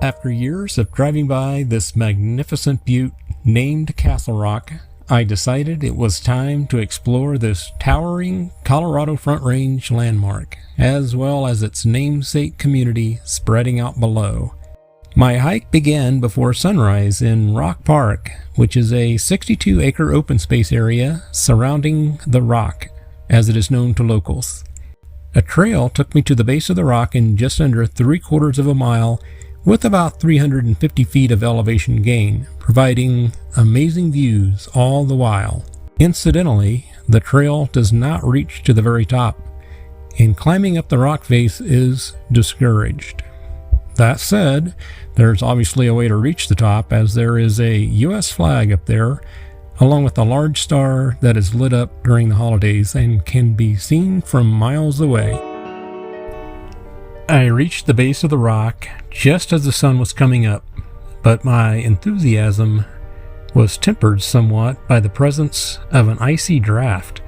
After years of driving by this magnificent butte named Castle Rock, I decided it was time to explore this towering Colorado Front Range landmark, as well as its namesake community spreading out below. My hike began before sunrise in Rock Park, which is a 62-acre open space area surrounding the rock, as it is known to locals. A trail took me to the base of the rock in just under 3/4 of a mile, with about 350 feet of elevation gain, providing amazing views all the while. Incidentally, the trail does not reach to the very top, and climbing up the rock face is discouraged. That said, there's obviously a way to reach the top, as there is a U.S. flag up there, along with a large star that is lit up during the holidays and can be seen from miles away. I reached the base of the rock just as the sun was coming up, but my enthusiasm was tempered somewhat by the presence of an icy draft.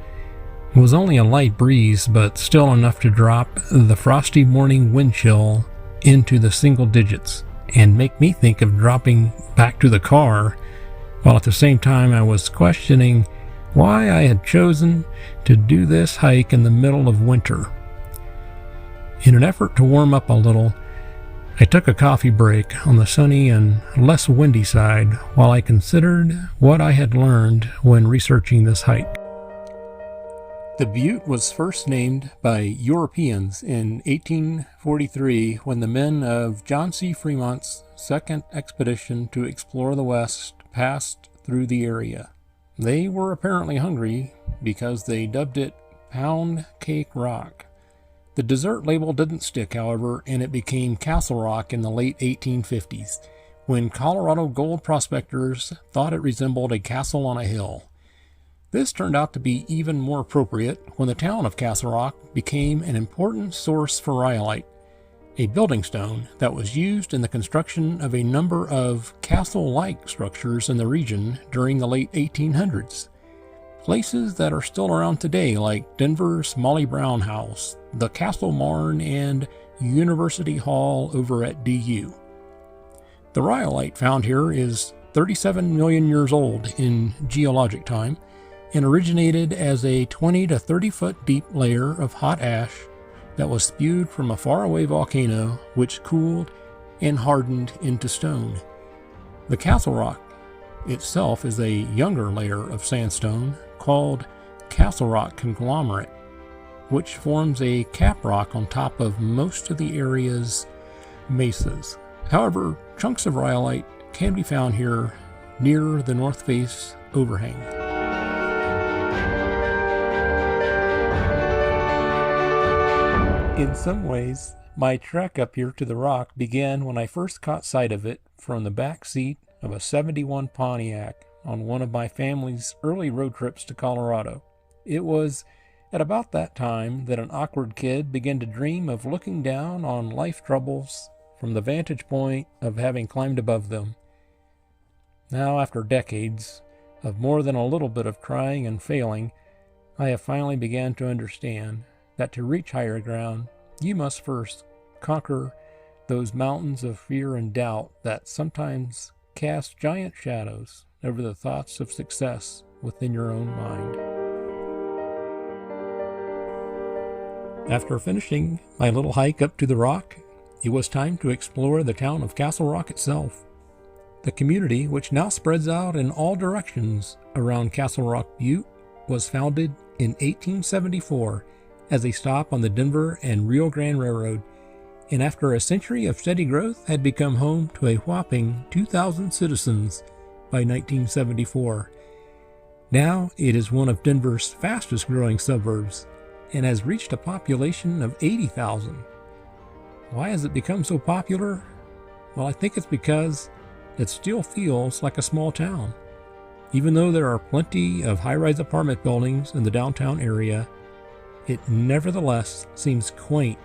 It was only a light breeze, but still enough to drop the frosty morning wind chill into the single digits and make me think of dropping back to the car, while at the same time I was questioning why I had chosen to do this hike in the middle of winter. In an effort to warm up a little, I took a coffee break on the sunny and less windy side while I considered what I had learned when researching this hike. The butte was first named by Europeans in 1843 when the men of John C. Fremont's second expedition to explore the West passed through the area. They were apparently hungry because they dubbed it Pound Cake Rock. The dessert label didn't stick, however, and it became Castle Rock in the late 1850s, when Colorado gold prospectors thought it resembled a castle on a hill. This turned out to be even more appropriate when the town of Castle Rock became an important source for rhyolite, a building stone that was used in the construction of a number of castle-like structures in the region during the late 1800s. Places that are still around today, like Denver's Molly Brown House, the Castle Marn, and University Hall over at DU. The rhyolite found here is 37 million years old in geologic time and originated as a 20 to 30 foot deep layer of hot ash that was spewed from a faraway volcano which cooled and hardened into stone. The Castle Rock itself is a younger layer of sandstone called Castle Rock Conglomerate, which forms a cap rock on top of most of the area's mesas. However, chunks of rhyolite can be found here near the north face overhang. In some ways, my trek up here to the rock began when I first caught sight of it from the back seat of a '71 Pontiac on one of my family's early road trips to Colorado. It was at about that time that an awkward kid began to dream of looking down on life troubles from the vantage point of having climbed above them. Now, after decades of more than a little bit of trying and failing, I have finally began to understand that to reach higher ground, you must first conquer those mountains of fear and doubt that sometimes cast giant shadows over the thoughts of success within your own mind. After finishing my little hike up to the rock, it was time to explore the town of Castle Rock itself. The community, which now spreads out in all directions around Castle Rock Butte, was founded in 1874 as a stop on the Denver and Rio Grande Railroad, and after a century of steady growth had become home to a whopping 2,000 citizens by 1974. Now it is one of Denver's fastest growing suburbs and has reached a population of 80,000. Why has it become so popular? Well, I think it's because it still feels like a small town. Even though there are plenty of high-rise apartment buildings in the downtown area, it nevertheless seems quaint,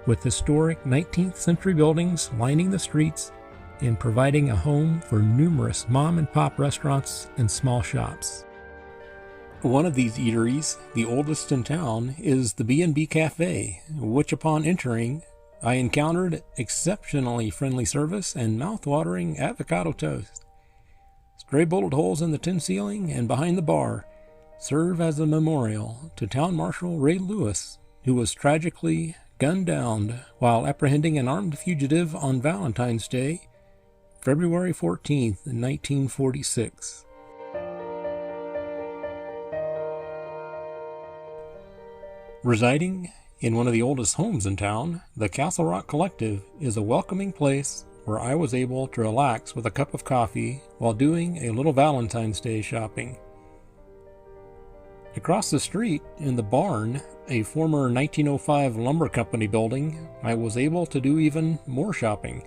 with historic 19th century buildings lining the streets and providing a home for numerous mom-and-pop restaurants and small shops. One of these eateries, the oldest in town, is the B&B Cafe, which upon entering I encountered exceptionally friendly service and mouth-watering avocado toast. Stray bullet holes in the tin ceiling and behind the bar serve as a memorial to Town Marshal Ray Lewis, who was tragically gunned down while apprehending an armed fugitive on Valentine's Day, February 14th, 1946. Residing in one of the oldest homes in town, the Castle Rock Collective is a welcoming place where I was able to relax with a cup of coffee while doing a little Valentine's Day shopping. Across the street, in the barn, a former 1905 lumber company building, I was able to do even more shopping.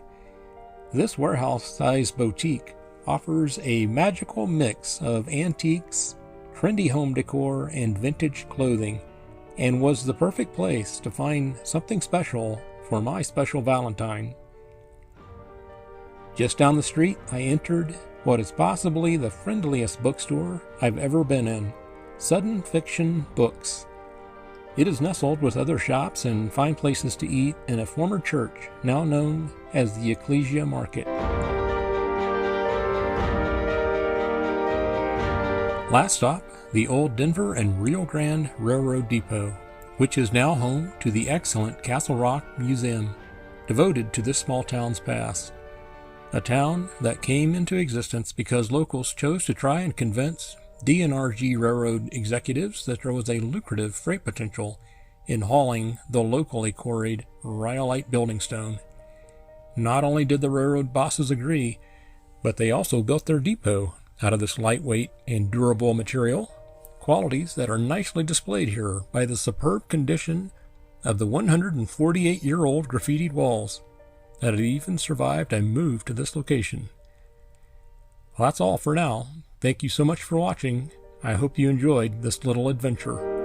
This warehouse-sized boutique offers a magical mix of antiques, trendy home decor, and vintage clothing, and was the perfect place to find something special for my special Valentine. Just down the street, I entered what is possibly the friendliest bookstore I've ever been in, Sudden Fiction Books. It is nestled with other shops and fine places to eat in a former church now known as the Ecclesia Market. Last stop, the old Denver and Rio Grande Railroad Depot, which is now home to the excellent Castle Rock Museum, devoted to this small town's past. A town that came into existence because locals chose to try and convince DNRG Railroad executives that there was a lucrative freight potential in hauling the locally quarried rhyolite building stone. Not only did the railroad bosses agree, but they also built their depot out of this lightweight and durable material, qualities that are nicely displayed here by the superb condition of the 148-year-old graffitied walls that had even survived a move to this location. Well, that's all for now. Thank you so much for watching. I hope you enjoyed this little adventure.